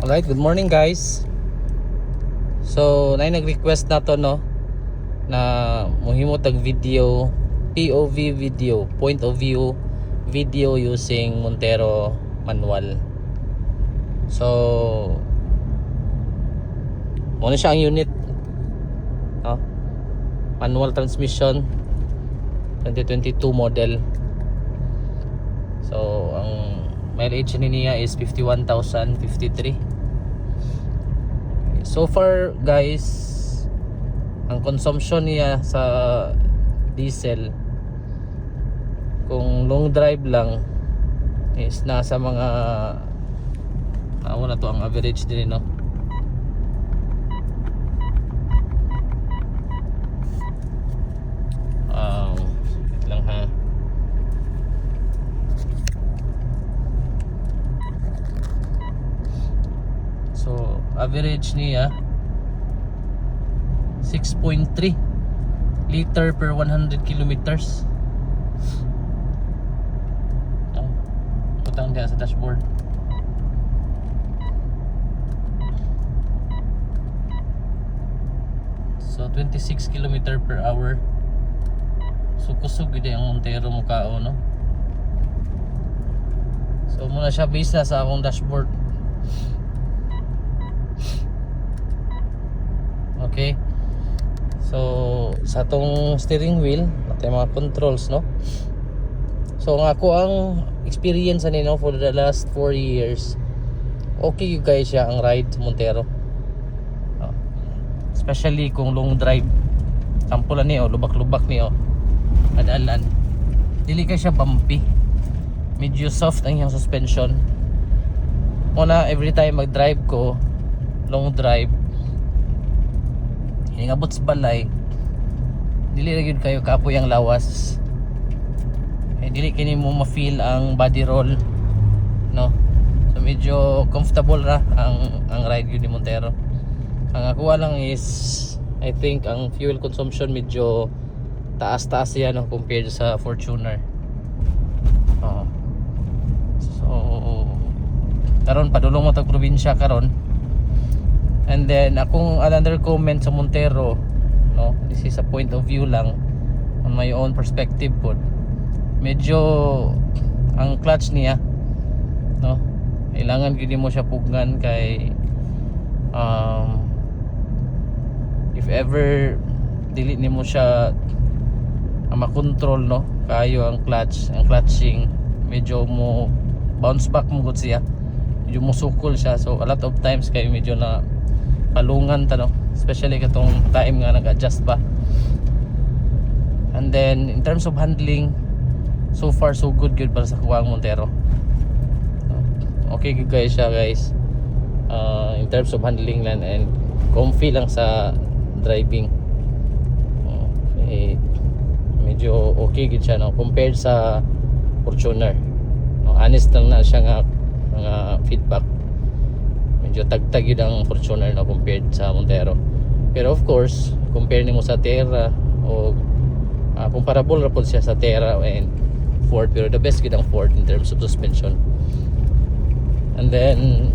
Alright, good morning guys. So, nag-request na to no na muhimo tag video, POV video, point of view video using Montero manual. So, muna siya ang unit. No? Manual transmission 2022 model. So, ang mileage niya is 51,053. So far guys, ang consumption niya sa diesel kung long drive lang is nasa mga na to ang average din no. Wait lang ha. So average niya 6.3 liter per 100 kilometers. Putang diyan sa dashboard. So 26 kilometer per hour. So kusog gid ang Montero mo kao no. So muna siya base na sa akong dashboard. Okay. So sa tong steering wheel, natin mga controls no. So nga ako ang experience ani no for the last 4 years. Okay guys siya ang ride sa Montero. Especially kung long drive. Sampulan ni lubak-lubak ni adalan. Dili ka siya bumpy. Medyo soft ang iyang suspension. Una every time mag-drive ko long drive ingabot sa balay dili ra gyud kayo kapoy ang lawas dili kini mo ma-feel ang body roll no. So medyo comfortable ra ang ride gyud ni Montero. Ang ako lang is I think ang fuel consumption medyo taas-taas yan no, compared sa Fortuner. So karon padulong mo tag probinsya karon. And then akong another comment sa Montero no, this is a point of view lang on my own perspective po. Medyo ang clutch niya no, kailangan gid mo siya pugnan kay if ever dili nimo siya makontrol no, kayo ang clutch, ang clutching medyo mo bounce back mo gud siya, medyo mo sukol siya. So a lot of times kayo medyo na palungan ta no, especially katong time nga nag-adjust pa. And then in terms of handling, so far so good para sa kuwang Montero. Okay good guys siya guys. In terms of handling lang and comfy lang sa driving. Okay. Medyo okay gid siya no compared sa Fortuner. No, honest lang na siya nga feedback. Medyo tagtag yun ang Fortuner na compared sa Montero. Pero of course compare nimo sa Terra o comparable ra po siya sa Terra and Ford, pero the best gid ang Ford in terms of suspension. And then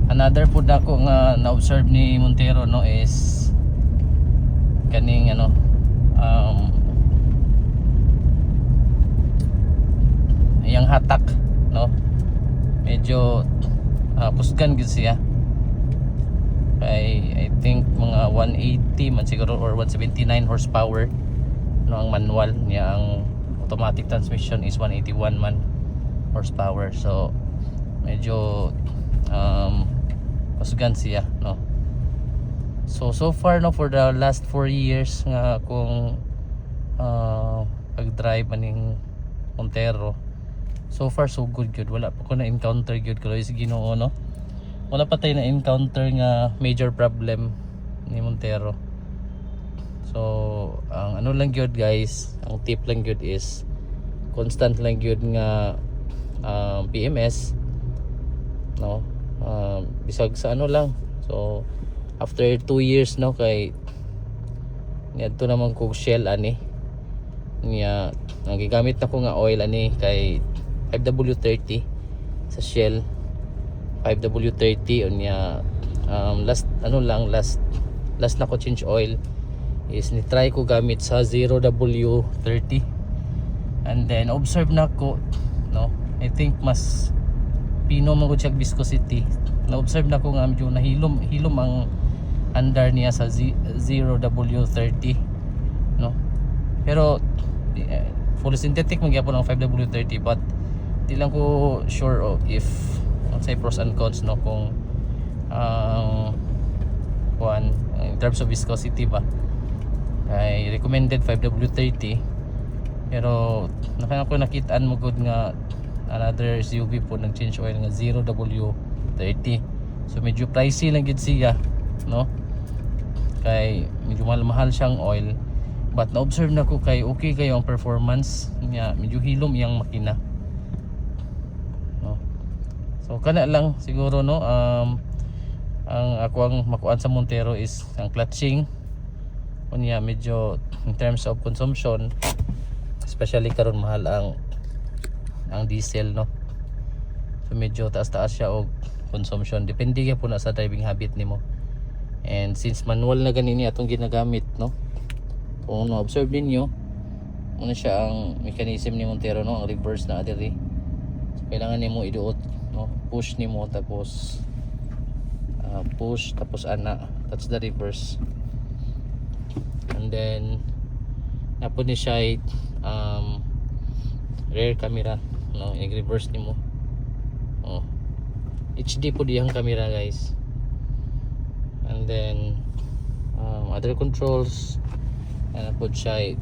another po na ko nga na-observe ni Montero no is kaning yang hatak no, medyo pusgan gid siya kay I think mga 180 man siguro or 179 horsepower no ang manual niya. Ang automatic transmission is 181 man horsepower. So medyo pusgan siya no. So far no for the last 4 years nga kung pag-drive maning Montero, so far so good gyud. Wala pa ko na encounter gyud kay Ginoo no. Wala pa tayo na encounter nga major problem ni Montero. So ang ano lang gyud guys, ang tip lang gyud is constant lang gyud nga PMS no. Bisag sa ano lang. So after 2 years no kay ngadto naman kog Shell ani niya, nagigamit na ko nga oil ani kay FW30 sa Shell 5W30 unya. Last na ko change oil is ni try ko gamit sa 0W30, and then observe na ko, no, I think mas pino man gud siya viscosity. Na observe na ko nga medyo nahilom ang andar niya sa 0W30, no, pero fully synthetic man gyapon ang 5W30, but di lang ko sure if say pros and cons, no, kung in terms of viscosity ba ay recommended 5W30, pero nakitaan mo good nga another SUV po nag change oil nga 0W30, so medyo pricey lang gid siya, no, kay medyo mahal siyang oil, but na-observe na ko kay okay kayo ang performance niya, medyo hilom iyang makina, no. So kana lang siguro, no, ang ako ang makuan sa Montero is ang clutching unya medyo in terms of consumption, especially karon mahal ang diesel, no, so medyo taas siya og consumption, depende gyud po na sa driving habit nimo. And since manual na ganini atong ginagamit, no, kung na-observe ninyo muna siya ang mechanism ni Montero, no, ang reverse na adiri, so kailangan nimo iduot, no, push nimo tapos push tapos ana, that's the reverse, and then napod ni siya rear camera, no, i-reverse nimo, HD po diyang camera guys, and then other controls napod siya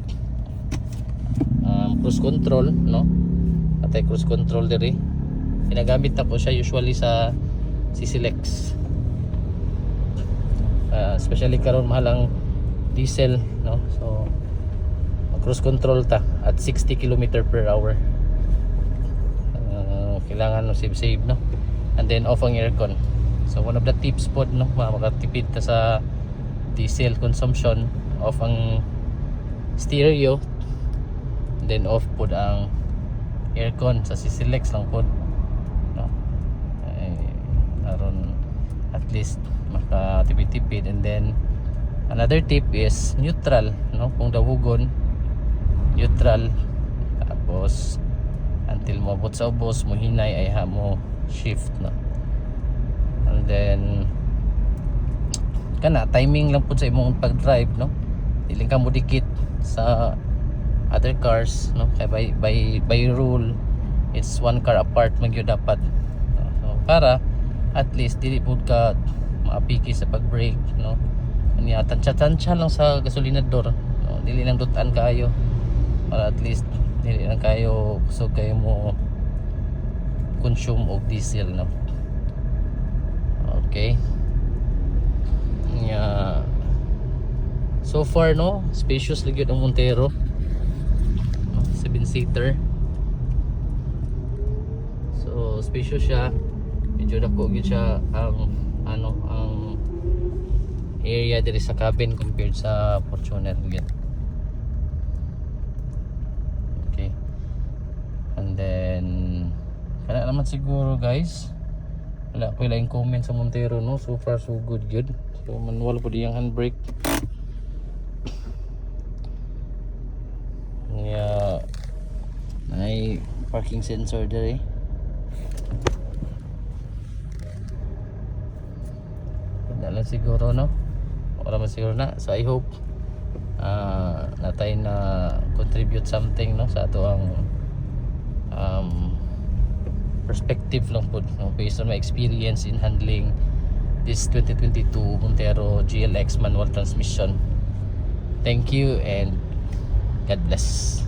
cruise control, no, atay cruise control diri, ginagamit na po siya usually sa CCLX, especially karon mahal ang diesel, no, so cruise control ta at 60 km/h, kailangan no save, no, and then off ang aircon. So one of the tips po, no, makatipid ta sa diesel consumption, off ang stereo, then off po ang aircon sa CCLX lang po, no, aron at least makatipid-tipid. And then another tip is neutral, no, kung dahugon neutral, tapos until mabot sa ubos mo hinay ay mo shift, no, and then kana timing lang po sa imong pag-drive, no, dili ka mo dikit sa other cars, no, kay by rule it's one car apart man gyud dapat, no? So para at least dili pud ka maapiki sa pag-brake, no, anya tansya lang sa gasolinador, no, dili lang dutan kaayo, para at least dili lang kayo kusog kayo mo consume og diesel, no. Okay, so far, no, spacious ligid ang Montero, 7-seater, so spacious siya, medyo dako gyud siya ang ang area diri sa cabin compared sa Fortuner gyud. Okay, and then kana naman siguro guys, wala ko laing comment sa Montero, no, so far so good gyud. So manual po diyang handbrake, may parking sensor dere, wala lang siguro, no, wala man siguro na. So I hope natay na contribute something, no, sa ato ang perspective lang po, no, based on my experience in handling this 2022 Montero GLX manual transmission. Thank you and God bless.